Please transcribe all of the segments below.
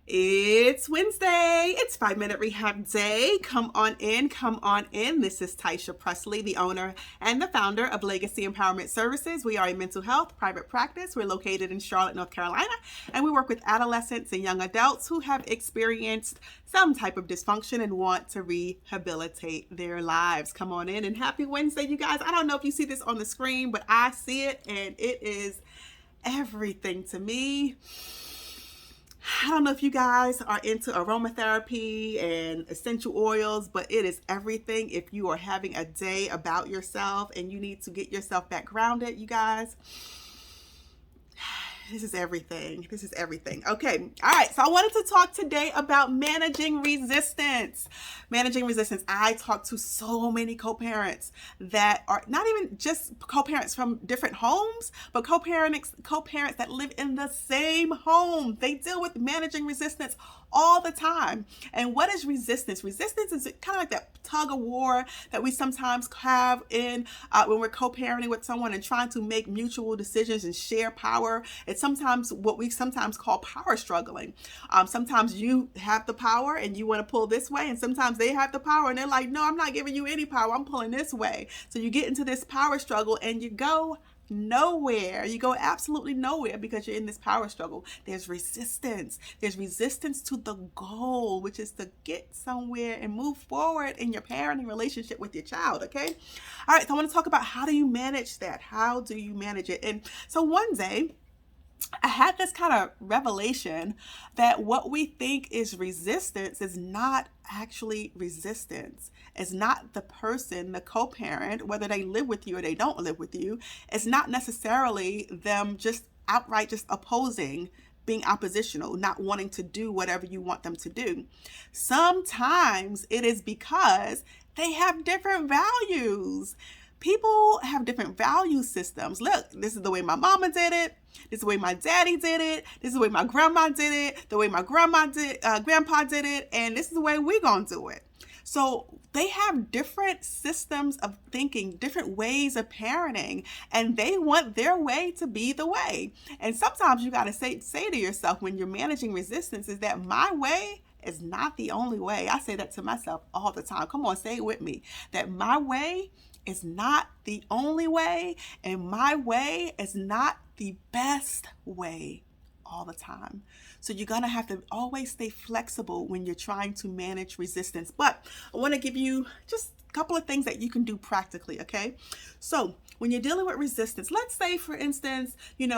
It's Wednesday. It's 5 Minute Rehab Day. Come on in. Come on in. This is Taisha Presley, the owner and the founder of Legacy Empowerment Services. We are a mental health private practice. We're located in Charlotte, North Carolina, and we work with adolescents and young adults who have experienced some type of dysfunction and want to rehabilitate their lives. Come on in, and happy Wednesday, you guys. I don't know if you see this on the screen, but I see it, and it is everything to me. I don't know if you guys are into aromatherapy and essential oils, but it is everything if you are having a day about yourself and you need to get yourself back grounded, you guys. This is everything. This is everything. Okay. All right. So I wanted to talk today about managing resistance. Managing resistance. I talk to so many co-parents that are not even just co-parents from different homes, but co-parents that live in the same home. They deal with managing resistance all the time. And what is resistance? Resistance is kind of like that tug of war that we sometimes have in when we're co-parenting with someone and trying to make mutual decisions and share power. It's sometimes what we sometimes call power struggling. Sometimes you have the power and you want to pull this way, and sometimes they have the power and they're like, no, I'm not giving you any power. I'm pulling this way. So you get into this power struggle and you go nowhere. You go absolutely nowhere because you're in this power struggle. There's resistance. There's resistance to the goal, which is to get somewhere and move forward in your parenting relationship with your child. Okay. All right. So I want to talk about how do you manage that? How do you manage it? And so one day, I had this kind of revelation that what we think is resistance is not actually resistance. It's not the person, the co-parent, whether they live with you or they don't live with you. It's not necessarily them just outright just opposing, being oppositional, not wanting to do whatever you want them to do. Sometimes it is because they have different values. People have different value systems. Look, this is the way my mama did it. This is the way my daddy did it. This is the way my grandma did it. The way my grandpa did it. And this is the way we're going to do it. So they have different systems of thinking, different ways of parenting, and they want their way to be the way. And sometimes you got to say to yourself when you're managing resistance is that my way is not the only way. I say that to myself all the time. Come on, say it with me. That my way is not the only way, and my way is not the best way all the time. So you're going to have to always stay flexible when you're trying to manage resistance. But I want to give you just a couple of things that you can do practically, okay? So when you're dealing with resistance, let's say, for instance, you're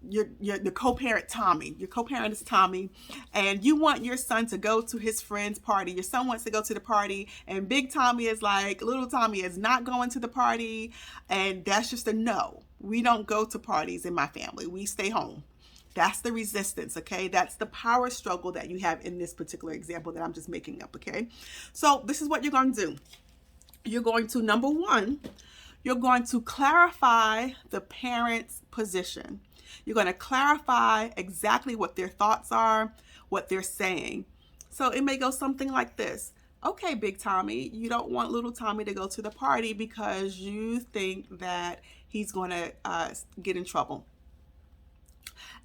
the co-parent Tommy. Your co-parent is Tommy, and you want your son to go to his friend's party. Your son wants to go to the party, and big Tommy is like, little Tommy is not going to the party, and that's just a no. We don't go to parties in my family. We stay home. That's the resistance, okay? That's the power struggle that you have in this particular example that I'm just making up, okay? So this is what you're going to do. You're going to, number one, you're going to clarify the parent's position. You're going to clarify exactly what their thoughts are, what they're saying. So it may go something like this. Okay, big Tommy, you don't want little Tommy to go to the party because you think that he's going to get in trouble.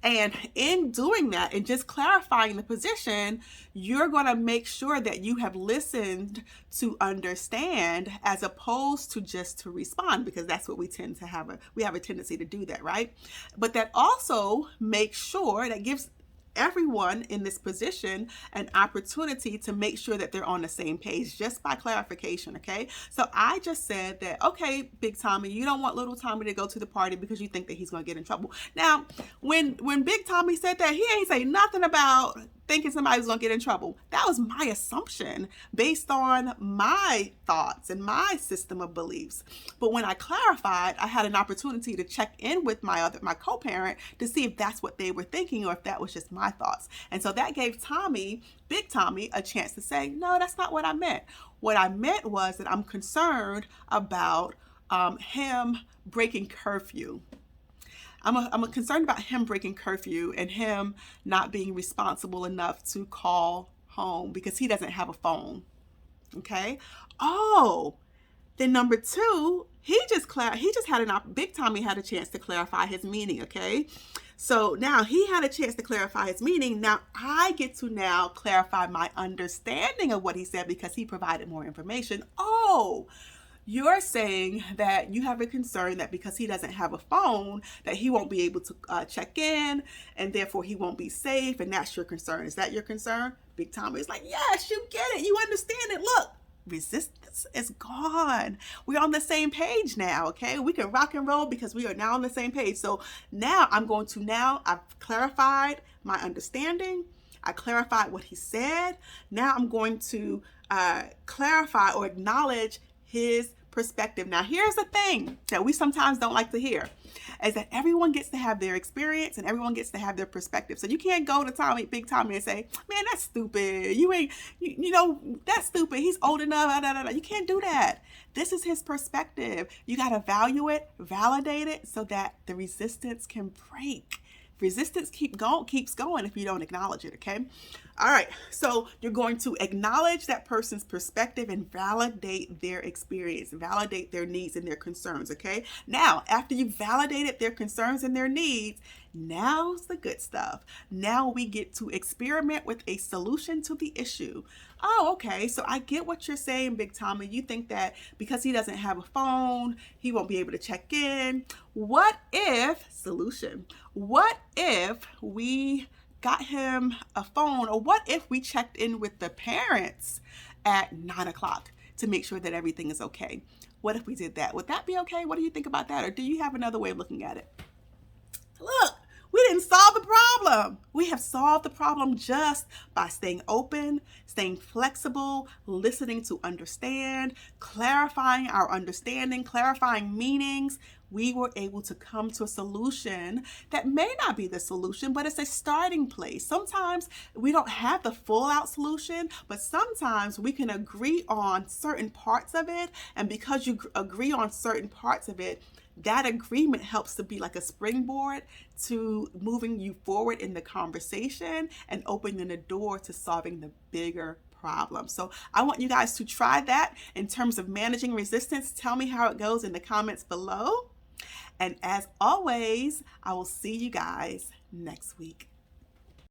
And in doing that and just clarifying the position, you're going to make sure that you have listened to understand as opposed to just to respond, because that's what we tend to have. We have a tendency to do that, right? But that also makes sure that gives everyone in this position an opportunity to make sure that they're on the same page just by clarification, okay? So I just said that, okay, big Tommy, you don't want little Tommy to go to the party because you think that he's going to get in trouble. Now, when big Tommy said that, he ain't say nothing about thinking somebody was going to get in trouble. That was my assumption based on my thoughts and my system of beliefs. But when I clarified, I had an opportunity to check in with my co-parent to see if that's what they were thinking or if that was just my thoughts. And so that gave Tommy, big Tommy, a chance to say, no, that's not what I meant. What I meant was that I'm concerned about him breaking curfew. I'm concerned about him breaking curfew and him not being responsible enough to call home because he doesn't have a phone. Okay? Oh, Then number two, he just had Big Tommy had a chance to clarify his meaning, okay? So now he had a chance to clarify his meaning. Now I get to now clarify my understanding of what he said because he provided more information. Oh, you're saying that you have a concern that because he doesn't have a phone, that he won't be able to check in, and therefore he won't be safe, and that's your concern. Is that your concern? Big Tommy is like, yes, you get it. You understand it. Look, resistance is gone. We're on the same page now, okay? We can rock and roll because we are now on the same page. So now I've clarified my understanding. I clarified what he said. Now I'm going to clarify or acknowledge his perspective. Now, here's the thing that we sometimes don't like to hear, is that everyone gets to have their experience and everyone gets to have their perspective. So you can't go to Big Tommy and say, man, that's stupid. That's stupid. He's old enough. You can't do that. This is his perspective. You got to value it, validate it so that the resistance can break. Resistance keeps going if you don't acknowledge it, okay? All right, so you're going to acknowledge that person's perspective and validate their experience, validate their needs and their concerns, okay? Now, after you've validated their concerns and their needs, now's the good stuff. Now we get to experiment with a solution to the issue. Oh, okay, so I get what you're saying, Big Tommy. You think that because he doesn't have a phone, he won't be able to check in. What if we got him a phone, or what if we checked in with the parents at 9:00 to make sure that everything is okay? What if we did that? Would that be okay? What do you think about that? Or do you have another way of looking at it? Look, we didn't solve the problem. We have solved the problem just by staying open, staying flexible, listening to understand, clarifying our understanding, clarifying meanings. We were able to come to a solution that may not be the solution, but it's a starting place. Sometimes we don't have the full out solution, but sometimes we can agree on certain parts of it. And because you agree on certain parts of it, that agreement helps to be like a springboard to moving you forward in the conversation and opening the door to solving the bigger problem. So I want you guys to try that in terms of managing resistance. Tell me how it goes in the comments below. And as always, I will see you guys next week.